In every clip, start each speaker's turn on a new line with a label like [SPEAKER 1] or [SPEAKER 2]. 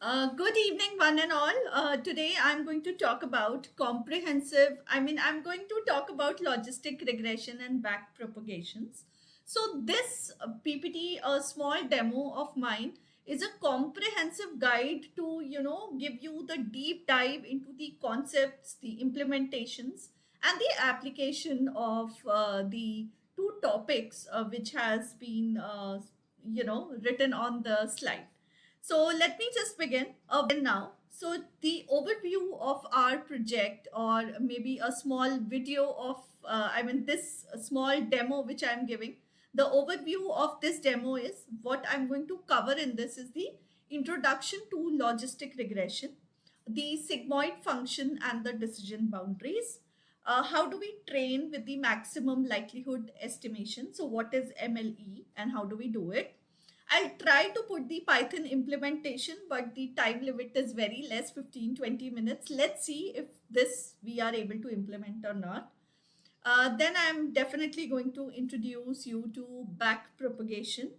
[SPEAKER 1] Good evening, one and all. Today I'm going to talk about I'm going to talk about logistic regression and back propagations. So, this PPT, a small demo of mine, is a comprehensive guide to, give you the deep dive into the concepts, the implementations, and the application of the two topics which has been, written on the slide. So let me just begin now. So the overview of our project, or maybe a small video of, this small demo which I'm giving. The overview of this demo is what I'm going to cover in this is the introduction to logistic regression, the sigmoid function and the decision boundaries. How do we train with the maximum likelihood estimation? So what is MLE and how do we do it? I'll try to put the Python implementation, but the time limit is very less, 15-20 minutes. Let's see if this we are able to implement or not. Then I'm definitely going to introduce you to back propagation,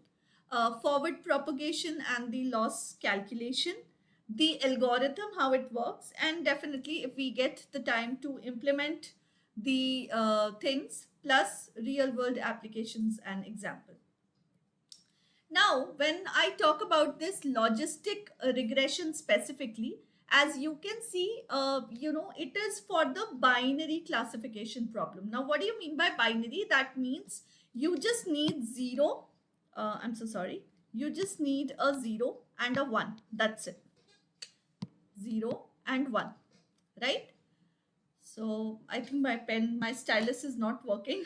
[SPEAKER 1] forward propagation and the loss calculation, the algorithm, how it works, and definitely if we get the time to implement the things, plus real world applications and example. Now, when I talk about this logistic regression specifically, as you can see, it is for the binary classification problem. Now, what do you mean by binary? That means you just need zero. I'm so sorry. You just need a 0 and a 1. That's it. 0 and 1, right? So I think my stylus is not working.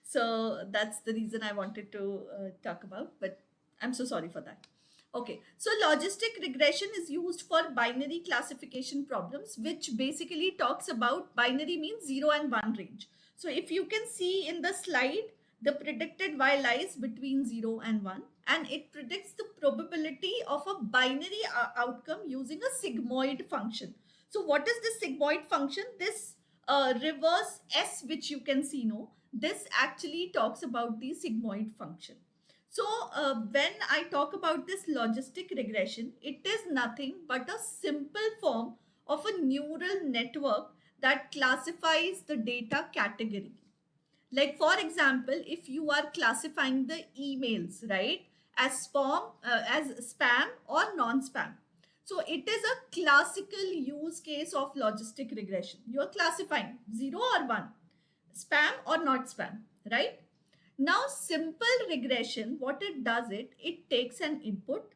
[SPEAKER 1] So that's the reason I wanted to talk about, but I'm so sorry for that. Okay, so logistic regression is used for binary classification problems, which basically talks about binary means 0 and 1 range. So if you can see in the slide, the predicted y lies between 0 and 1, and it predicts the probability of a binary outcome using a sigmoid function. So what is this sigmoid function? This reverse S, which you can see, no, this actually talks about the sigmoid function. So when I talk about this logistic regression, it is nothing but a simple form of a neural network that classifies the data category. Like for example, if you are classifying the emails, right, as spam or non-spam. So it is a classical use case of logistic regression. You are classifying 0 or 1, spam or not spam, right? Now, simple regression, what it does, it takes an input,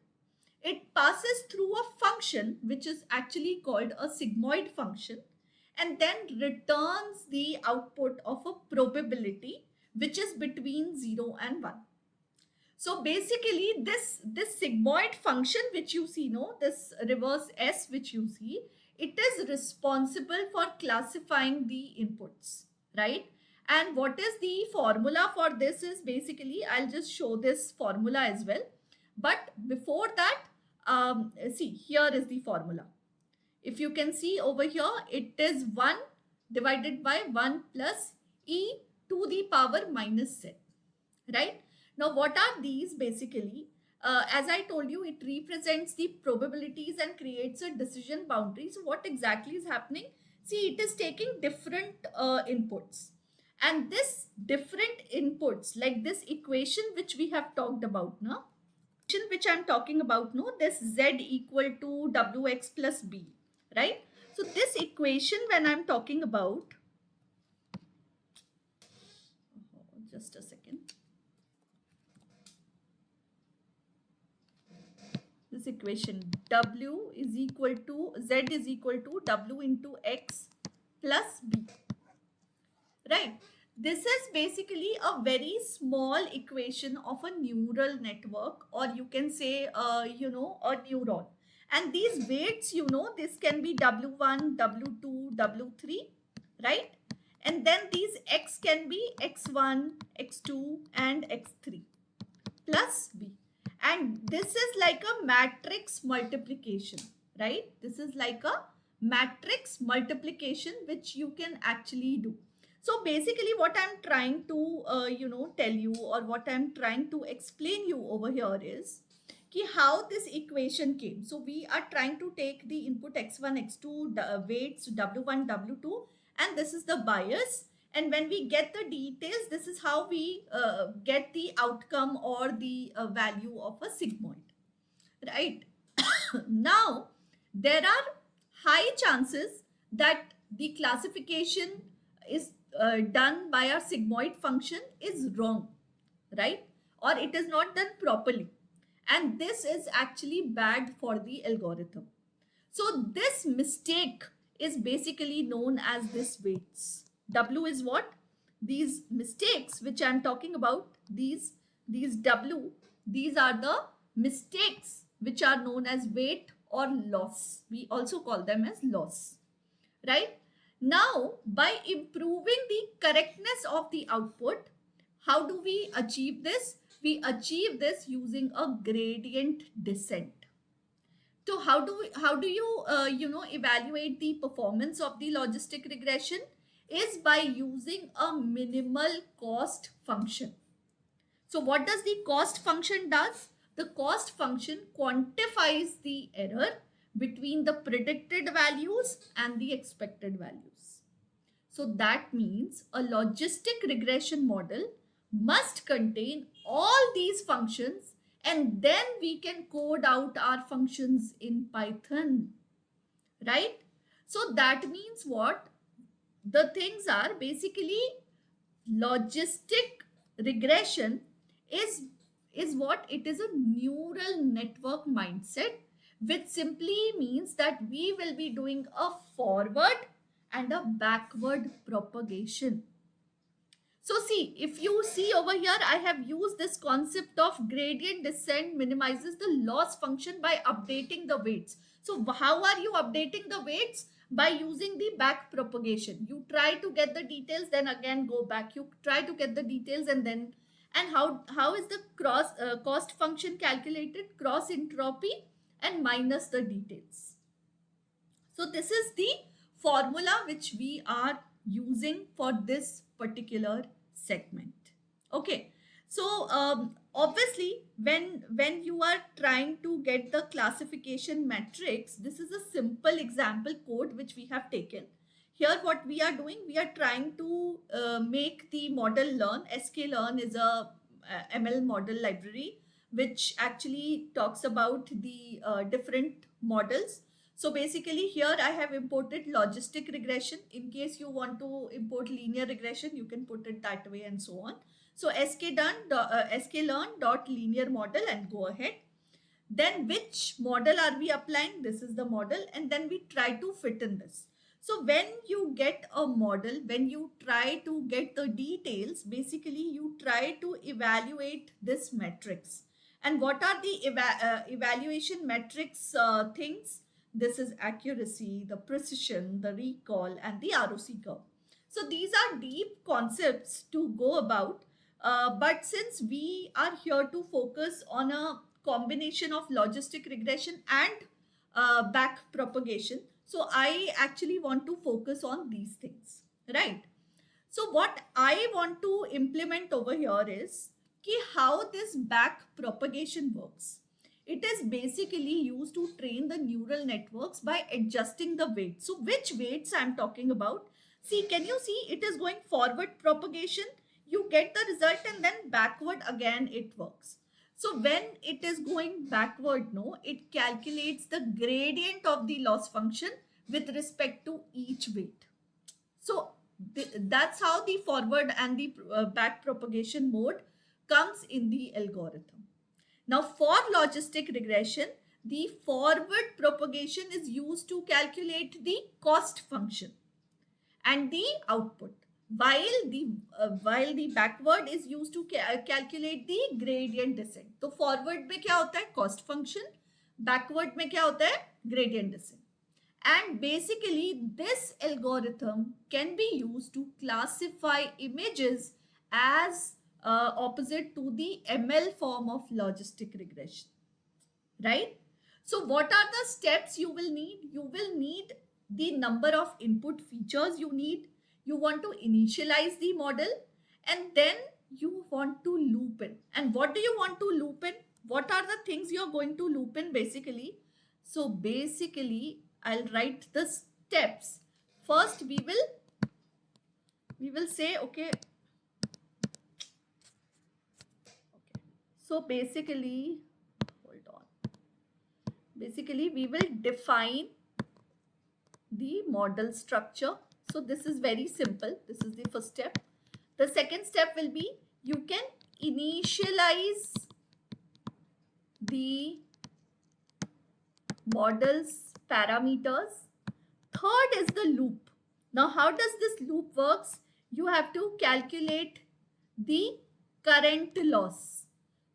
[SPEAKER 1] it passes through a function which is actually called a sigmoid function, and then returns the output of a probability which is between 0 and 1. So basically this sigmoid function which you see, no, this reverse S which you see, it is responsible for classifying the inputs, right? And what is the formula for this is basically, I'll just show this formula as well. But before that, see, here is the formula. If you can see over here, it is 1 divided by 1 plus e to the power minus z, right? Now, what are these basically? As I told you, it represents the probabilities and creates a decision boundary. So what exactly is happening? See, it is taking different inputs. And this different inputs, like this equation which we have talked about, no? Which I'm talking about, no, this z equal to wx plus b, right? So this equation when I'm talking about, just a second. This equation w is equal to z is equal to w into x plus b, right? This is basically a very small equation of a neural network, or you can say a neuron. And these weights, this can be w1, w2, w3, right? And then these x can be x1, x2 and x3 plus b. And this is like a matrix multiplication, right? This is like a matrix multiplication which you can actually do. So basically what I'm trying to tell you, or what I'm trying to explain you over here is how this equation came. So we are trying to take the input x1, x2, weights w1, w2, and this is the bias. And when we get the details, this is how we get the outcome or the value of a sigmoid, right? Now, there are high chances that the classification is done by our sigmoid function is wrong, right? Or it is not done properly. And this is actually bad for the algorithm. So this mistake is basically known as this weights. W is what? These mistakes which I'm talking about, these W, these are the mistakes which are known as weight or loss. We also call them as loss, right? Now, by improving the correctness of the output, how do we achieve this? We achieve this using a gradient descent. So how do you evaluate the performance of the logistic regression is by using a minimal cost function. So what does the cost function does? The cost function quantifies the error between the predicted values and the expected values. So that means a logistic regression model must contain all these functions, and then we can code out our functions in Python, right? So that means what? The things are basically logistic regression is what it is, a neural network mindset, which simply means that we will be doing a forward and a backward propagation. So see, if you see over here, I have used this concept of gradient descent minimizes the loss function by updating the weights. So how are you updating the weights? By using the back propagation. You try to get the details, then again go back. You try to get the details and then, and how is the cost function calculated? Cross entropy and minus the details. So this is the formula which we are using for this particular segment. Okay. So obviously when you are trying to get the classification matrix, this is a simple example code which we have taken. Here what we are doing, we are trying to make the model learn. sklearn is a ML model library which actually talks about the different models. So basically here I have imported logistic regression. In case you want to import linear regression, you can put it that way and so on. So sklearn.linear model and go ahead. Then which model are we applying? This is the model, and then we try to fit in this. So when you get a model, when you try to get the details, basically you try to evaluate this matrix. And what are the evaluation matrix things? This is accuracy, the precision, the recall, and the ROC curve. So these are deep concepts to go about. But since we are here to focus on a combination of logistic regression and back propagation, so I actually want to focus on these things, right? So what I want to implement over here is how this back propagation works. It is basically used to train the neural networks by adjusting the weight. So which weights I'm talking about? See, can you see it is going forward propagation? You get the result and then backward again it works. So when it is going backward, no, it calculates the gradient of the loss function with respect to each weight. So that's how the forward and the back propagation mode comes in the algorithm. Now for logistic regression, the forward propagation is used to calculate the cost function and the output, while the backward is used to calculate the gradient descent. तो forward में क्या होता है? Cost function. Backward में क्या होता है? Gradient descent. And basically this algorithm can be used to classify images as opposite to the ML form of logistic regression, right? So what are the steps you will need? You will need the number of input features you need. You want to initialize the model and then you want to loop in. And what do you want to loop in? what are the things you're going to loop in basically? So basically, I'll write the steps. First, we will say, okay. So basically, hold on. Basically, we will define the model structure. So this is very simple. This is the first step. The second step will be, you can initialize the model's parameters. Third is the loop. Now, how does this loop works? You have to calculate the current loss.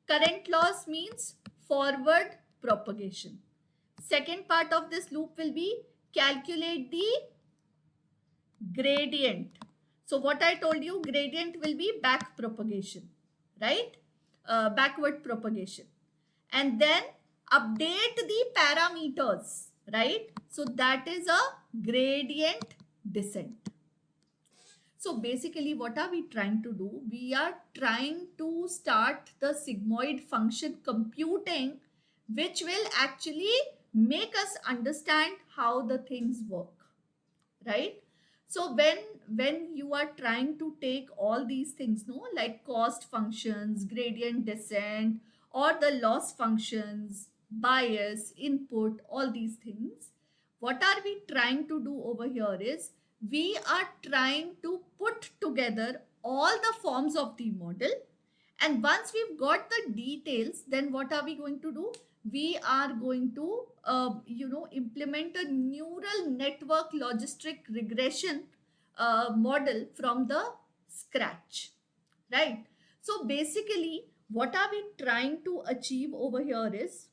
[SPEAKER 1] Current loss means forward propagation. Second part of this loop will be calculate the gradient. So what I told you, gradient will be back propagation, right? Backward propagation. And then update the parameters, right? So that is a gradient descent. So basically, what are we trying to do? We are trying to start the sigmoid function computing, which will actually make us understand how the things work, right? So when you are trying to take all these things, no, like cost functions, gradient descent, or the loss functions, bias, input, all these things, what are we trying to do over here is, we are trying to put together all the forms of the model, and once we've got the details, then what are we going to do? We are going to, implement a neural network logistic regression model from the scratch, right? So basically, what are we trying to achieve over here is,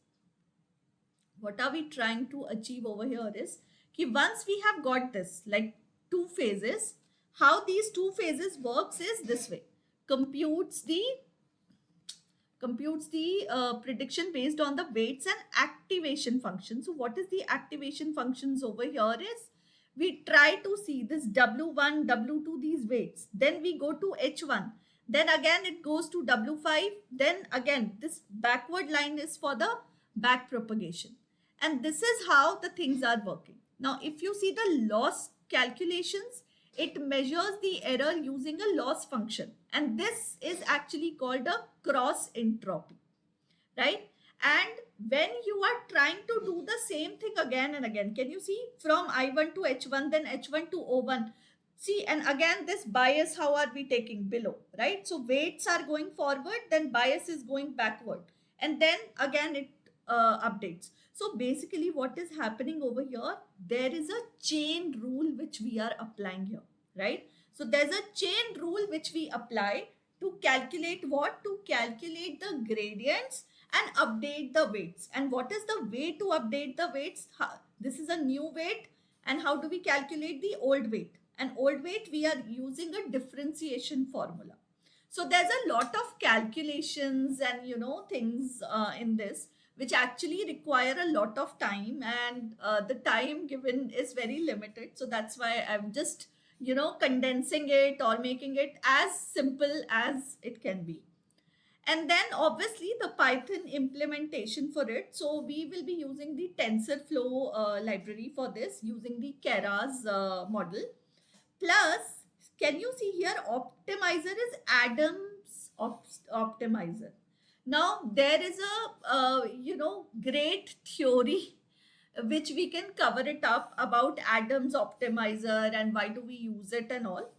[SPEAKER 1] once we have got this, like two phases, how these two phases works is this way. Computes the prediction based on the weights and activation function. So what is the activation functions over here is, we try to see this W1, W2, these weights. Then we go to H1. Then again it goes to W5. Then again this backward line is for the back propagation. And this is how the things are working. Now if you see the loss calculations, it measures the error using a loss function, and this is actually called a cross entropy, right? And when you are trying to do the same thing again and again, can you see from I1 to H1, then H1 to O1, see, and again this bias, how are we taking below, right? So weights are going forward, then bias is going backward, and then again it updates. So basically what is happening over here, there is a chain rule which we are applying here, right? So there's a chain rule which we apply to calculate what? To calculate the gradients and update the weights. And what is the way to update the weights? This is a new weight, and how do we calculate the old weight? And old weight, we are using a differentiation formula. So there's a lot of calculations and things in this, which actually require a lot of time, and the time given is very limited. So that's why I'm just condensing it or making it as simple as it can be. And then obviously the Python implementation for it. So we will be using the TensorFlow library for this, using the Keras model. Plus, can you see here, optimizer is Adams optimizer. Now there is a great theory which we can cover it up about Adams optimizer and why do we use it and all.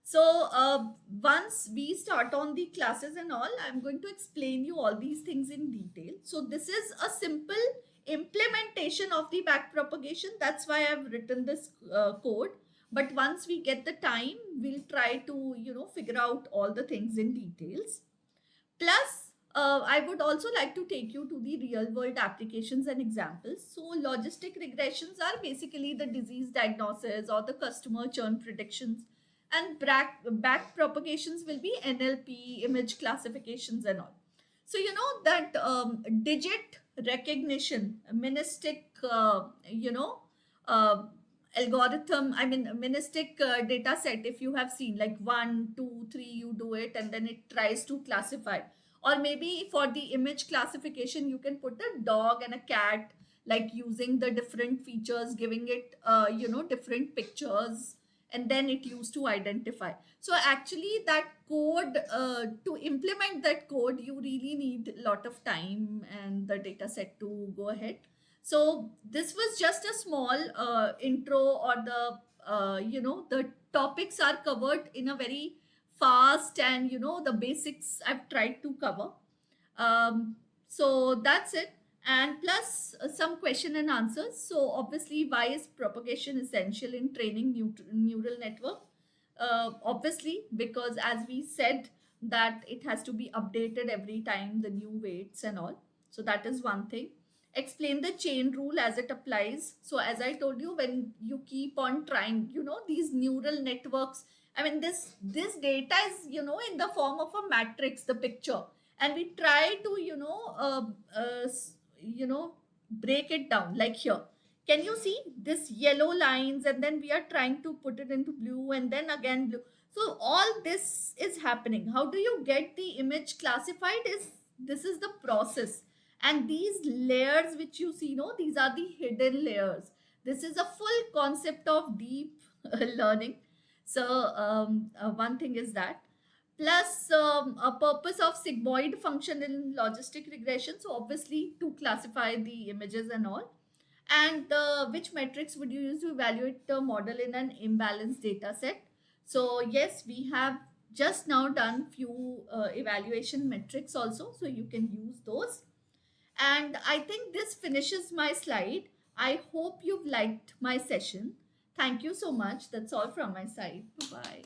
[SPEAKER 1] So once we start on the classes and all, I'm going to explain you all these things in detail. So this is a simple implementation of the back propagation. That's why I've written this code. But once we get the time, we'll try to figure out all the things in details. Plus, I would also like to take you to the real world applications and examples. So logistic regressions are basically the disease diagnosis or the customer churn predictions, and back propagations will be NLP, image classifications and all. So that digit recognition, monistic, uh, algorithm, I mean monistic data set, if you have seen like 1 2 3, you do it and then it tries to classify, Or maybe for the image classification, you can put a dog and a cat, like using the different features, giving it different pictures, and then it used to identify. So actually that code, to implement that code, you really need a lot of time and the data set to go ahead. So this was just a small intro, or the topics are covered in a very fast, and the basics I've tried to cover. So that's it. And plus some question and answers. So obviously, why is propagation essential in training neural network? Obviously, because as we said, that it has to be updated every time, the new weights and all. So that is one thing. Explain the chain rule as it applies. So as I told you, when you keep on trying, these neural networks, I mean, this data is, in the form of a matrix, the picture, and we try to, break it down. Like here, can you see this yellow lines, and then we are trying to put it into blue, and then again blue. So all this is happening. How do you get the image classified? Is This is the process. And these layers which you see, these are the hidden layers. This is a full concept of deep learning. So one thing is that. Plus a purpose of sigmoid function in logistic regression, so obviously to classify the images and all. And which metrics would you use to evaluate the model in an imbalanced data set? So yes, we have just now done few evaluation metrics also, so you can use those. And I think this finishes my slide. I hope you've liked my session. Thank you so much. That's all from my side. Bye bye.